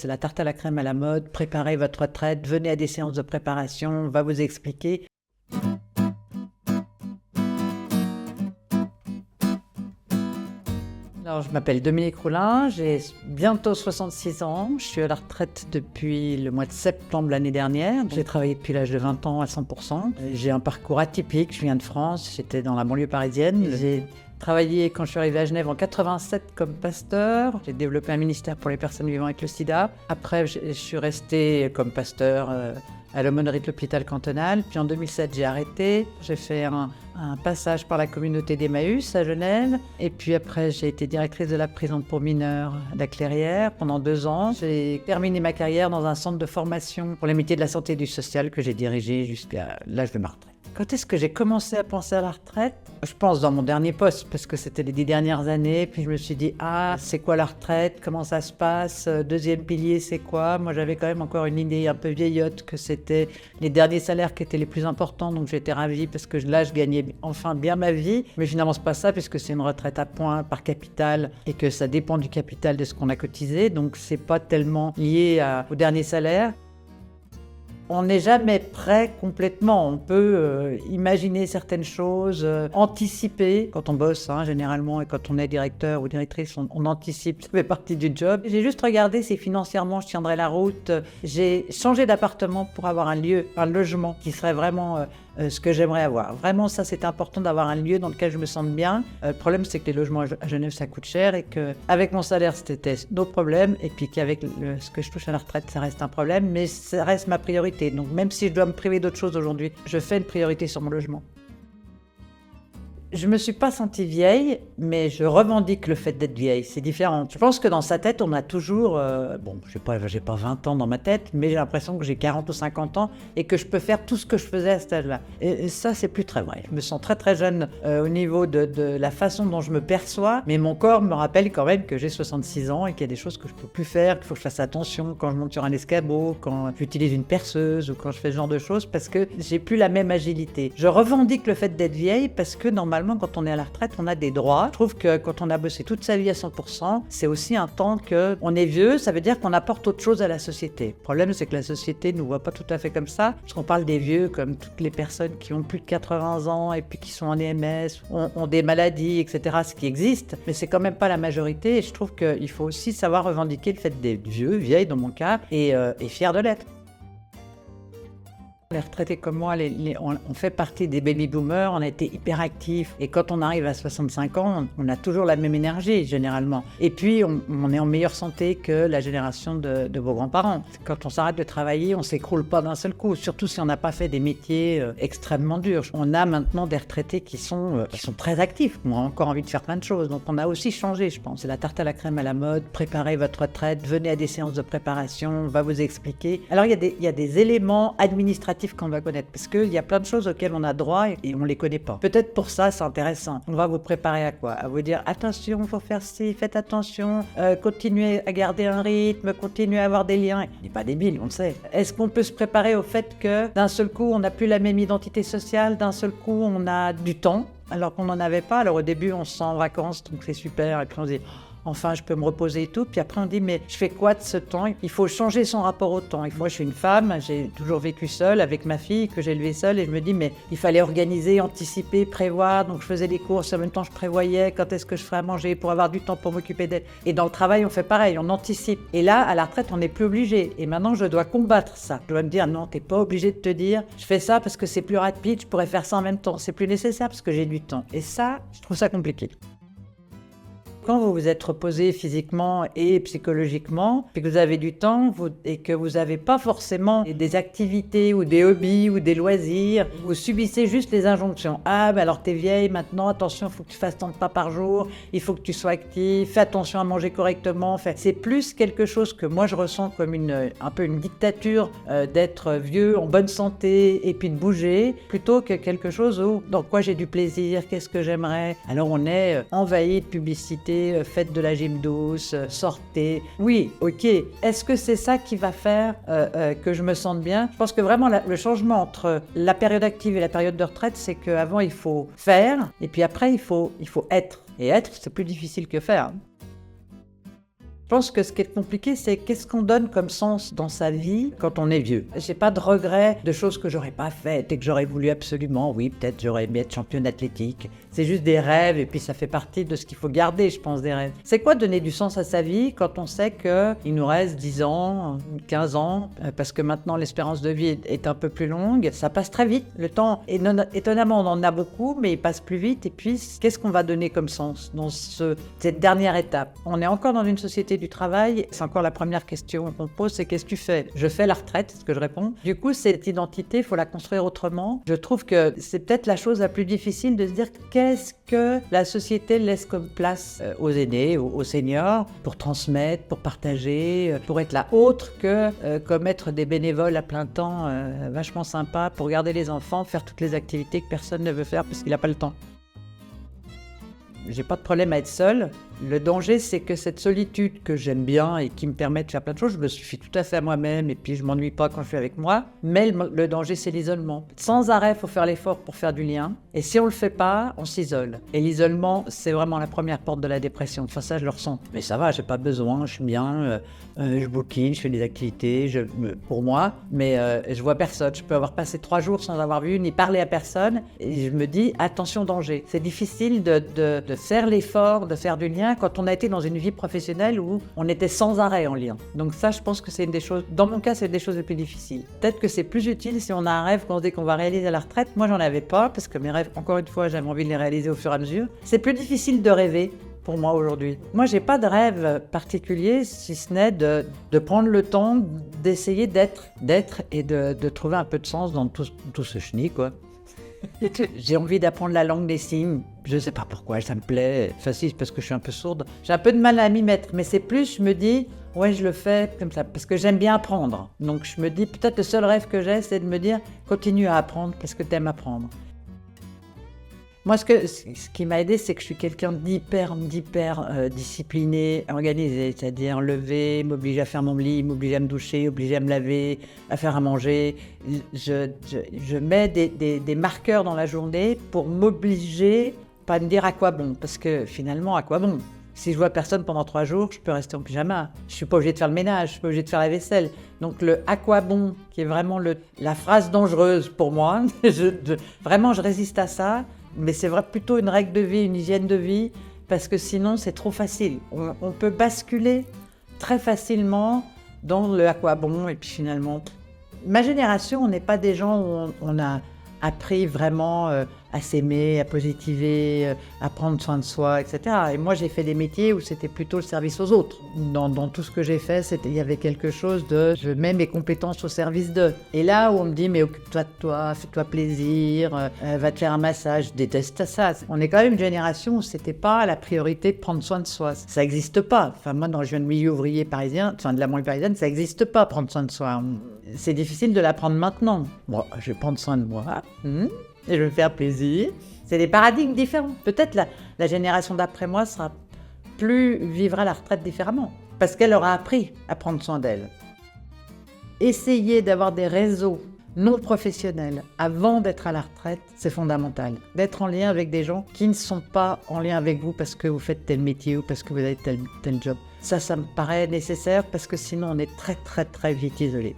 C'est la tarte à la crème à la mode, préparez votre retraite, venez à des séances de préparation, on va vous expliquer. Alors, je m'appelle Dominique Roulin, j'ai bientôt 66 ans, je suis à la retraite depuis le mois de septembre l'année dernière. J'ai travaillé depuis l'âge de 20 ans à 100%. J'ai un parcours atypique, je viens de France, j'étais dans la banlieue parisienne. J'ai travaillé quand je suis arrivée à Genève en 87 comme pasteur. J'ai développé un ministère pour les personnes vivant avec le sida. Après, je suis restée comme pasteur à l'aumônerie de l'hôpital cantonal. Puis en 2007, j'ai arrêté. J'ai fait un passage par la communauté d'Emmaüs à Genève. Et puis après, j'ai été directrice de la prison pour mineurs à la Clairière pendant 2 ans. J'ai terminé ma carrière dans un centre de formation pour les métiers de la santé et du social que j'ai dirigé jusqu'à l'âge de ma retraite. Quand est-ce que j'ai commencé à penser à la retraite? Je pense dans mon dernier poste, parce que c'était les 10 dernières années. Puis je me suis dit, c'est quoi la retraite? Comment ça se passe? Deuxième pilier, c'est quoi? Moi, j'avais quand même encore une idée un peu vieillotte que c'était les derniers salaires qui étaient les plus importants. Donc j'étais ravie parce que là, je gagnais enfin bien ma vie. Mais finalement, c'est pas ça, puisque c'est une retraite à points par capital et que ça dépend du capital de ce qu'on a cotisé. Donc c'est pas tellement lié au dernier salaire. On n'est jamais prêt complètement. On peut imaginer certaines choses, anticiper. Quand on bosse, généralement, et quand on est directeur ou directrice, on anticipe. Ça fait partie du job. J'ai juste regardé si financièrement je tiendrais la route. J'ai changé d'appartement pour avoir un lieu, un logement qui serait vraiment ce que j'aimerais avoir. Vraiment, ça, c'est important d'avoir un lieu dans lequel je me sente bien. Le problème, c'est que les logements à Genève, ça coûte cher et qu'avec mon salaire, c'était notre problème. Et puis qu'avec ce que je touche à la retraite, ça reste un problème. Mais ça reste ma priorité. Donc même si je dois me priver d'autres choses aujourd'hui, je fais une priorité sur mon logement. Je me suis pas sentie vieille, mais je revendique le fait d'être vieille. C'est différent. Je pense que dans sa tête, on a toujours... j'ai pas 20 ans dans ma tête, mais j'ai l'impression que j'ai 40 ou 50 ans et que je peux faire tout ce que je faisais à cet âge-là. Et ça, c'est plus très vrai. Je me sens très très jeune au niveau de la façon dont je me perçois, mais mon corps me rappelle quand même que j'ai 66 ans et qu'il y a des choses que je peux plus faire, qu'il faut que je fasse attention quand je monte sur un escabeau, quand j'utilise une perceuse ou quand je fais ce genre de choses, parce que j'ai plus la même agilité. Je revendique le fait d'être vieille parce que normalement, quand on est à la retraite, on a des droits. Je trouve que quand on a bossé toute sa vie à 100%, c'est aussi un temps qu'on est vieux, ça veut dire qu'on apporte autre chose à la société. Le problème, c'est que la société ne nous voit pas tout à fait comme ça, parce qu'on parle des vieux comme toutes les personnes qui ont plus de 80 ans et puis qui sont en EMS, ont des maladies, etc., ce qui existe, mais c'est quand même pas la majorité, et je trouve qu'il faut aussi savoir revendiquer le fait d'être vieux, vieille dans mon cas, et fier de l'être. Les retraités comme moi, on fait partie des baby-boomers, on a été hyper actifs. Et quand on arrive à 65 ans, on a toujours la même énergie, généralement. Et puis, on est en meilleure santé que la génération de vos grands-parents. Quand on s'arrête de travailler, on ne s'écroule pas d'un seul coup, surtout si on n'a pas fait des métiers extrêmement durs. On a maintenant des retraités qui sont très actifs, qui ont encore envie de faire plein de choses. Donc, on a aussi changé, je pense. C'est la tarte à la crème à la mode, préparez votre retraite, venez à des séances de préparation, on va vous expliquer. Alors, il y a des éléments administratifs qu'on va connaître, parce qu'il y a plein de choses auxquelles on a droit et on ne les connaît pas. Peut-être pour ça, c'est intéressant. On va vous préparer à quoi? À vous dire, attention, il faut faire ci, faites attention, continuez à garder un rythme, continuez à avoir des liens. On n'est pas débile, on le sait. Est-ce qu'on peut se préparer au fait que d'un seul coup, on n'a plus la même identité sociale, d'un seul coup, on a du temps, alors qu'on n'en avait pas? Alors au début, on se sent en vacances, donc c'est super, et puis on se dit... Enfin, je peux me reposer et tout. Puis après, on dit, mais je fais quoi de ce temps? Il faut changer son rapport au temps. Et moi, je suis une femme, j'ai toujours vécu seule avec ma fille, que j'ai élevée seule. Et je me dis, mais il fallait organiser, anticiper, prévoir. Donc, je faisais des courses. En même temps, je prévoyais quand est-ce que je ferais à manger pour avoir du temps pour m'occuper d'elle. Et dans le travail, on fait pareil, on anticipe. Et là, à la retraite, on n'est plus obligé. Et maintenant, je dois combattre ça. Je dois me dire, non, t'es pas obligé de te dire, je fais ça parce que c'est plus rapide, je pourrais faire ça en même temps. C'est plus nécessaire parce que j'ai du temps. Et ça, je trouve ça compliqué. Quand vous vous êtes reposé physiquement et psychologiquement, puis que vous avez du temps et que vous n'avez pas forcément des activités ou des hobbies ou des loisirs, vous subissez juste les injonctions. Alors t'es vieille maintenant, attention, il faut que tu fasses tant de pas par jour, il faut que tu sois actif, fais attention à manger correctement. C'est plus quelque chose que moi je ressens comme un peu une dictature d'être vieux, en bonne santé et puis de bouger, plutôt que quelque chose dans quoi j'ai du plaisir, qu'est-ce que j'aimerais. Alors on est envahi de publicité, faites de la gym douce, sortez. Oui, ok. Est-ce que c'est ça qui va faire que je me sente bien? Je pense que vraiment le changement entre la période active et la période de retraite, c'est qu'avant il faut faire et puis après il faut être. Et être, c'est plus difficile que faire. Je pense que ce qui est compliqué, c'est qu'est-ce qu'on donne comme sens dans sa vie quand on est vieux. J'ai pas de regrets de choses que j'aurais pas faites et que j'aurais voulu absolument. Oui, peut-être j'aurais aimé être championne athlétique. C'est juste des rêves et puis ça fait partie de ce qu'il faut garder, je pense, des rêves. C'est quoi donner du sens à sa vie quand on sait qu'il nous reste 10 ans, 15 ans, parce que maintenant l'espérance de vie est un peu plus longue. Ça passe très vite. Le temps, étonnamment, on en a beaucoup, mais il passe plus vite. Et puis, qu'est-ce qu'on va donner comme sens dans cette dernière étape? On est encore dans une société du travail. C'est encore la première question qu'on pose, c'est qu'est-ce que tu fais? Je fais la retraite, c'est ce que je réponds. Du coup, cette identité, il faut la construire autrement. Je trouve que c'est peut-être la chose la plus difficile de se dire qu'est-ce que la société laisse comme place aux aînés, aux seniors, pour transmettre, pour partager, pour être là autre que comme être des bénévoles à plein temps, vachement sympa, pour garder les enfants, faire toutes les activités que personne ne veut faire parce qu'il n'a pas le temps. J'ai pas de problème à être seule. Le danger, c'est que cette solitude que j'aime bien et qui me permet de faire plein de choses, je me suffis tout à fait à moi-même et puis je m'ennuie pas quand je suis avec moi. Mais le danger, c'est l'isolement. Sans arrêt, il faut faire l'effort pour faire du lien. Et si on le fait pas, on s'isole. Et l'isolement, c'est vraiment la première porte de la dépression. Enfin, ça, je le ressens. Mais ça va, j'ai pas besoin, je suis bien, je bouquine, je fais des activités pour moi, mais je vois personne. Je peux avoir passé 3 jours sans avoir vu ni parler à personne. Et je me dis, attention, danger. C'est difficile de faire l'effort, de faire du lien quand on a été dans une vie professionnelle où on était sans arrêt en lien. Donc ça, je pense que c'est une des choses, dans mon cas, c'est une des choses les plus difficiles. Peut-être que c'est plus utile si on a un rêve qu'on se dit qu'on va réaliser à la retraite. Moi, j'en avais pas, parce que mes rêves, encore une fois, j'avais envie de les réaliser au fur et à mesure. C'est plus difficile de rêver pour moi aujourd'hui. Moi, j'ai pas de rêve particulier, si ce n'est de prendre le temps d'essayer d'être et de trouver un peu de sens dans tout ce chenille, quoi. J'ai envie d'apprendre la langue des signes. Je sais pas pourquoi, ça me plaît. Enfin, si, parce que je suis un peu sourde. J'ai un peu de mal à m'y mettre, mais c'est plus, je me dis, ouais, je le fais comme ça, parce que j'aime bien apprendre. Donc, je me dis, peut-être le seul rêve que j'ai, c'est de me dire, continue à apprendre parce que t'aimes apprendre. Moi, ce qui m'a aidé, c'est que je suis quelqu'un d'hyper discipliné, organisé, c'est-à-dire lever, m'obliger à faire mon lit, m'obliger à me doucher, m'obliger à me laver, à faire à manger. Je mets des marqueurs dans la journée pour m'obliger, pas à me dire à quoi bon, parce que finalement, à quoi bon? Si je vois personne pendant 3 jours, je peux rester en pyjama. Je suis pas obligée de faire le ménage, je suis pas obligée de faire la vaisselle. Donc le à quoi bon, qui est vraiment la phrase dangereuse pour moi, vraiment je résiste à ça. Mais c'est plutôt une règle de vie, une hygiène de vie, parce que sinon c'est trop facile. On peut basculer très facilement dans le à quoi bon, et puis finalement... Ma génération, on n'est pas des gens où on a appris vraiment à s'aimer, à positiver, à prendre soin de soi, etc. Et moi, j'ai fait des métiers où c'était plutôt le service aux autres. Dans tout ce que j'ai fait, il y avait quelque chose de je mets mes compétences au service d'eux. Et là où on me dit mais occupe-toi de toi, fais-toi plaisir, va te faire un massage, je déteste ça. On est quand même une génération où c'était pas la priorité de prendre soin de soi. Ça n'existe pas. Enfin moi, je viens de milieu ouvrier parisien, enfin de la banlieue parisienne, ça n'existe pas prendre soin de soi. C'est difficile de l'apprendre maintenant. Bon, je vais prendre soin de moi. Et je vais me faire plaisir. C'est des paradigmes différents. Peut-être la génération d'après moi vivra la retraite différemment, parce qu'elle aura appris à prendre soin d'elle. Essayer d'avoir des réseaux non professionnels avant d'être à la retraite, c'est fondamental. D'être en lien avec des gens qui ne sont pas en lien avec vous parce que vous faites tel métier ou parce que vous avez tel job. Ça me paraît nécessaire parce que sinon on est très très très vite isolé.